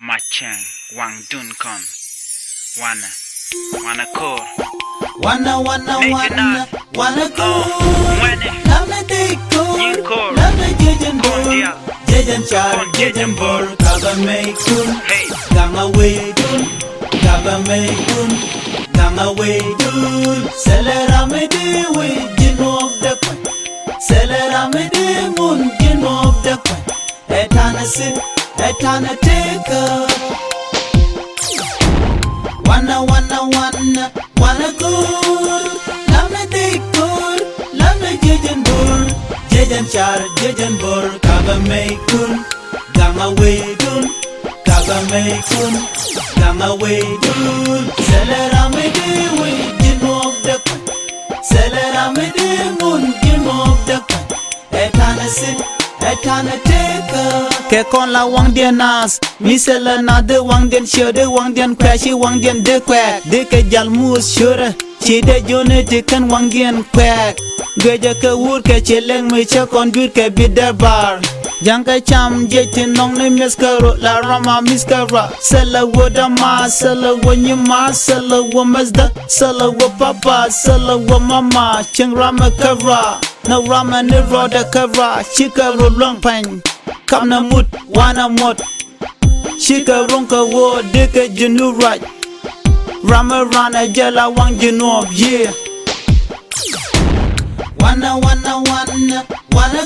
Machang Wang Duncon Wanna core Wanna go Lamna deko Lamna jejen bol Jejen char jejen bol Kaba meikun Ganga weidun Kaba meikun Ganga weidun Selera mede we Jinop dekwan Selera mede mun Jinop dekwan Etana sit Etana teka Wanna good Lamna dekor Lamna jejen bol Jejen char jejen bol Kaba meikun Ganga weidun Kaba meikun Ganga weidun Selera mede we Jinop dekwan Selera mede mun Jinop dekwan Etana sit Etana teka Ke kon la wang dien nas Misela na de wang dien sure de wang dien crash wang dien de kwek de ke jal mus sure chi de jone de kan wang dien kwek geja ke wur ke cheleng me che kon dur ke bider bar jang ke cham je tin nong ne miskaro la rama miskara sela woda ma sela wonyima sela wo mazda sela wo papa sela wo mama cheng rama kara na rama ne roda kara chikaro long pan kam na mut wana mot shika ronka wo deka jinu right rama rana jala wang jinu yeah wanna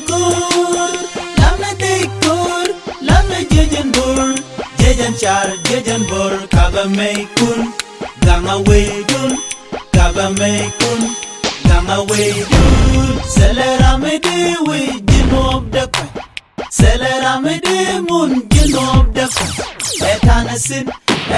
good lamna dekor lamna jejen bor jejen char jejen bor kaba meikun ganga weidun kaba meikun ganga weidun selera mede we jinu dekwa Selera mede mun Jinop dekwa Etana sit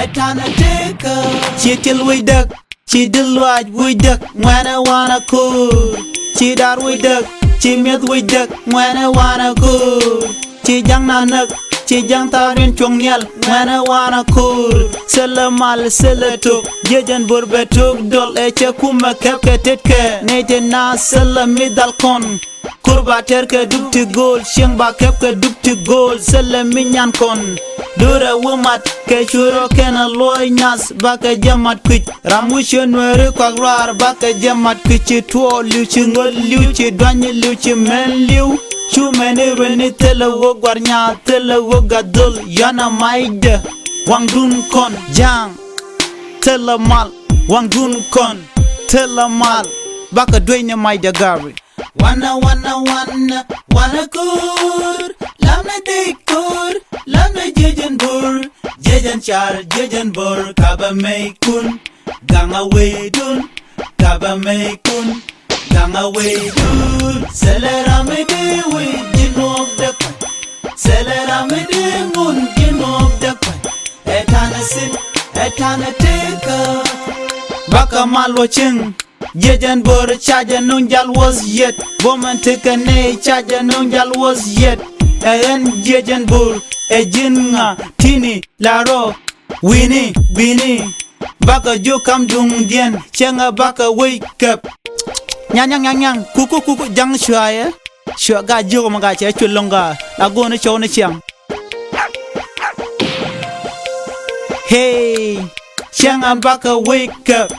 Etana teka Chitil widak Chidil waj widak Mwana wana kur Chidar widak Chimit widak Mwana wana kur Chijang nanak Chijang tarin chong nyal Mwana wana kur Sela mal sela tuk Jejan burbe tuk dol Eche kuma kep ketitke Nete na sela midal kon Kurba terke dupti gol Sheng ba kepke dupti gol Sele minyan kon Dura wumat Ke churo kena loy nas Baka jamat kuch Ramusho nwere kwa grar Baka jamat kuch Tuo liu chi ngol liu chi Dwanye liu chi men liu Chu meni reni tele wo gwarnya Tele wo gadol Yana maide Wang dun kon Jang Tele mal Wang dun kon Tele mal Baka dwenye maide gari Wanna good Lamna dekor Lamna jejen bor Jejen char jejen bor Kaba meikun Ganga weidun Kaba meikun Ganga weidun Selera mede we Jinop dekwan Selera mede mun Jinop dekwan Etana sit Etana teka Baka malwa ching Jejen bor chaja nunjal was yet Woman tika ne chaja nunjal was yet En jejen bor jinga tini laro Wini bini Baka jo kam dung dien Chenga baka wake up Nyang kuku jang shua ya Shua ga jo mga che chulonga Lago na chow na chiang Hey Chenga baka wake up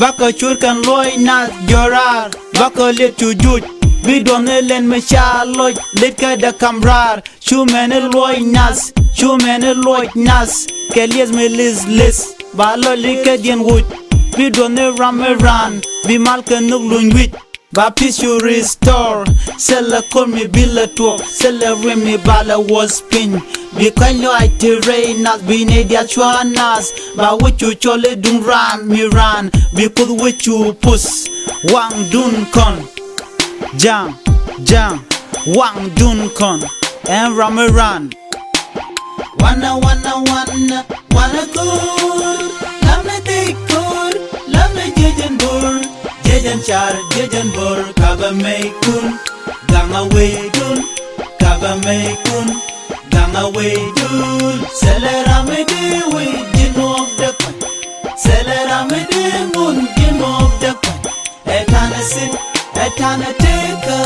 Baka churkan loy nas jorar Baka lit chu juj Bidone len me cha loy Lit ka da kamrar Chu mene loy nas Chu mene loy nas Ke lies me lis Ba lo li ka dien wuj Bidone rame ran Bi mal ka nuk luñ wich Ba peace you restore Sela call me bila talk Sela rim me bala was pin Bi kanyo ay tirey nas Bi ne dia chua nas Ba wichu chole dung ran mi ran Bi kud wichu pus Wang dun kon Jang Wang dun kon En rame ran Wanna good Lamna dekor Lamna jejen bor Jejen char jejen bor Kaba meikun Ganga weidun Kaba meikun Ganga weidun Selera mede we Jinop dekwan Selera mede mun Jinop dekwan Etana sit Etana teka